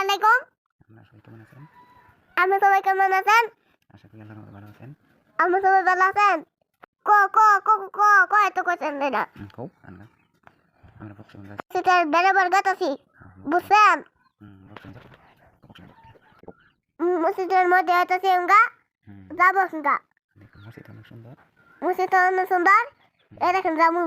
আলাইকুম। আপনারা সবাই কেমন আছেন? আপনি সবাই কেমন আছেন? আশা করি আল্লাহর রহমতে ভালো আছেন। আপনি সবাই ভালো আছেন? ক ক ক ক ক এত কোশ্চেন দেয় না। কও আমরা বকছি আমরা সেটা বেড়াবার গাতাছি বুঝছেন? বকছি মসজিদের মধ্যে হইতেছি আমরা যাবো আমরা দেখুন মসজিদ অনেক সুন্দর। মসজিদটা অনেক সুন্দর। এই দেখেন জামুন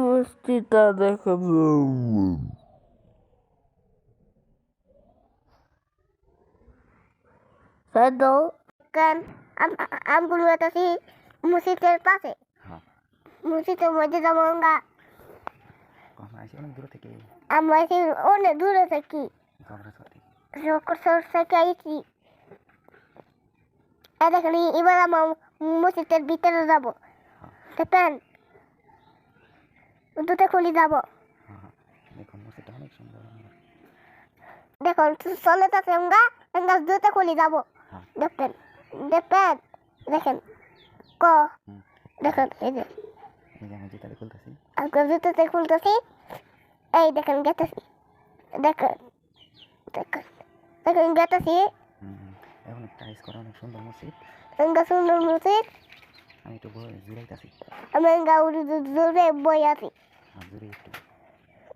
মস্তিটা দেখাবো। আমগুলো হইতেছি মসজিদের পাশে। মসজিদের মধ্যে যাবো আমরা। আমরা আসি অনেক দূর থেকে। আমরা এসে অনেক দূরে থাকি। থেকে আইছি। দেখেন এবার আমার মসজিদের ভিতরে যাবো। দেখেন দুটো খুলি যাবো। দেখুন মসজিদটা অনেক সুন্দর। দেখুন চলে যাচ্ছে আমরা দুটো খুলি যাবো। দেখেন দেখেন দেখেন ক দেখেন এই যে আমি জুতাটা খুলতেছি। জুতোতে খুলতেছি। এই দেখেন গেতেছি। দেখেন দেখেন দেখেন গেতেছি। এখন টাইস করা অনেক সুন্দর মসজিদ। সুন্দর মসজিদ। আমি একটু জুড়াইতেছি। আমি জোরে বই আছি।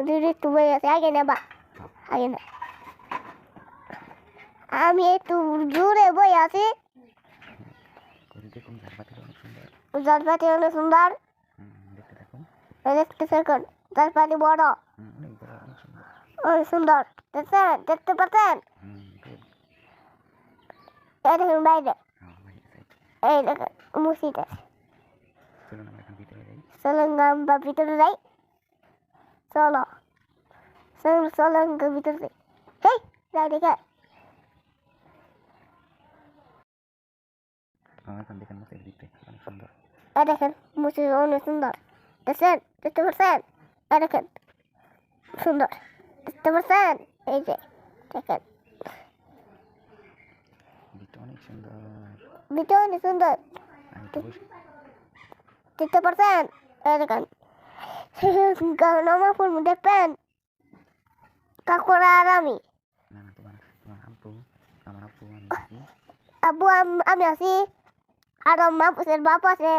জোরে একটু বই আছি। আগে নেবা আগে না। আমি একটু জোরে বই আছি। দেখুন ঝাড়বাতি অনেক সুন্দর। ঝাড়বাতি অনেক সুন্দর। দেখতে থাকুন। দেখতে থাকুন। ঝাড়বাতি বড়। অনেক বড় অনেক সুন্দর। অনেক সুন্দর। দেখছেন দেখতে পাচ্ছেন? এই দেখুন বাইরে। এই দেখেন মসজিদ আছে। চলুন আমরা এখন ভিতরে যাই। চলুন আমরা ভিতরে যাই। চলো চলো আমরা ভিতরে যাই। হেই যাই দেখে। এখন দেখেন মসজিদ ভিতরে অনেক সুন্দর। এই দেখেন মসজিদ অনেক সুন্দর। দেখছেন দেখতে পাচ্ছেন? এই দেখেন সুন্দর দেখতে পাচ্ছেন? এই যে দেখেন ভিতরে অনেক সুন্দর। ভিতরে অনেক সুন্দর দেখতে পাচ্ছেন? এই দেখেন নামাজ পড়বো দেখবেন কাকুরা আর আমি। আব্বু আমি আছি আর আমার বাপ আছে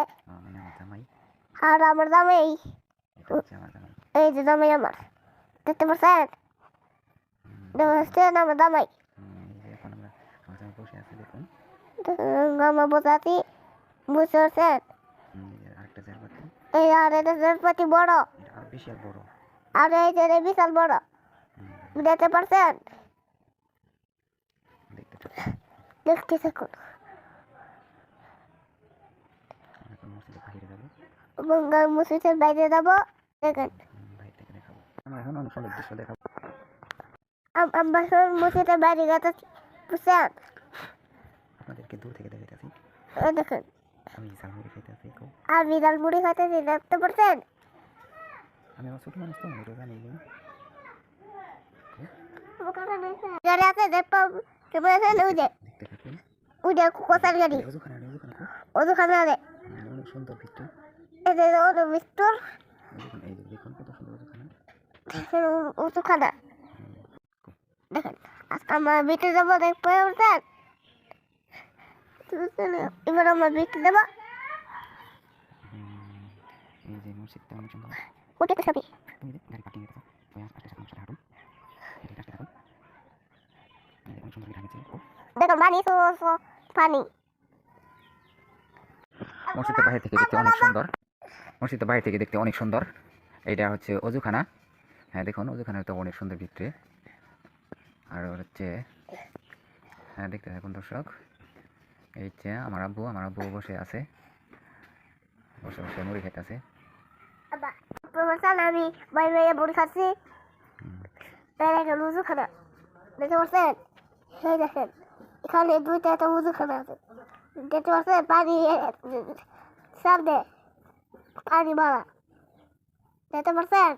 আর আমার জামাই। এই যে জামাই আমার দেখতে পাচ্ছেন? দেখছেন আমার জামাই। আমার বসে আছি বুঝতে পারছেন? এই আর এটা ঝাড়বাতি বড় আর এই যে বিশাল বড় দেখতে পাচ্ছেন? দেখতে থাকুন। মসজিদের বাইরে যাবো। দেখেন আমরা মসজিদের বাইরে গেছি বুঝছেন? আপনাদেরকে দূর থেকে দেখাইতেছি। দেখেন আমি ঝালমুড়ি খাইতেছি। আমি ঝালমুড়ি খাইতেছি দেখতে পাচ্ছেন? আমি আমার ছোট মানুষ তো আমি তো জানি গাড়ি আছে দেখতে পাচ্ছেন? ওই যে কোথার গাড়ি ওখানে আছে। অনেক সুন্দর ভিতরে। এই যে ওদের ভিতর দেখুন কত সুন্দর ওখানে দেখেন আজকে আমরা ভিতরে যাবো দেখতে পাচ্ছেন? এবার আমরা ভিতরে যাবো। এই যে মসজিদটা অনেক সুন্দর। ওটা তো সবই তুমি গাড়ি পার্কিং করতে ওই আস্তে আস্তে মানুষটা হাঁটুন এটা রাস্তা থাকুন। অনেক সুন্দর ভিড় হয়েছে। দেখুন পানি পানি। মসজিদটা বাইরে থেকে দেখতে অনেক সুন্দর। মসজিদটা বাইরে থেকে দেখতে অনেক সুন্দর। এইটা হচ্ছে অজুখানা। হ্যাঁ দেখুন অজুখানা তো অনেক সুন্দর ভিতরে। আর হচ্ছে হ্যাঁ দেখতে থাকুন দর্শক। এই যে আমার আব্বু বসে আছে। বসে বসে মুড়ি খাইতেছে। আমি বাইরে বড়ি খাচ্ছি। দেখেন উজুখানা দেখতে পাচ্ছেন? সেই দেখেন এখানে দুইটা একটা উজুখানা আছে দেখতে পাচ্ছেন? পানি সামনে পানি ভরা দেখতে পাচ্ছেন?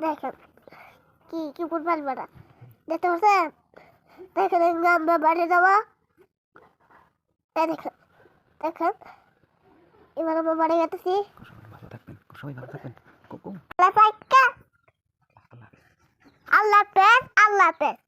দেখেন কি ফুটবল ভরা দেখতে পাচ্ছেন? দেখেন আমরা বাইরে যাবো। দেখেন দেখেন এবার আমরা বাড়ি যেতেছি সবাই ভালো থাকবেন, সবাই ভালো থাকবেন। কুকু আল্লাহ হাফেজ। আল্লাহ হাফেজ।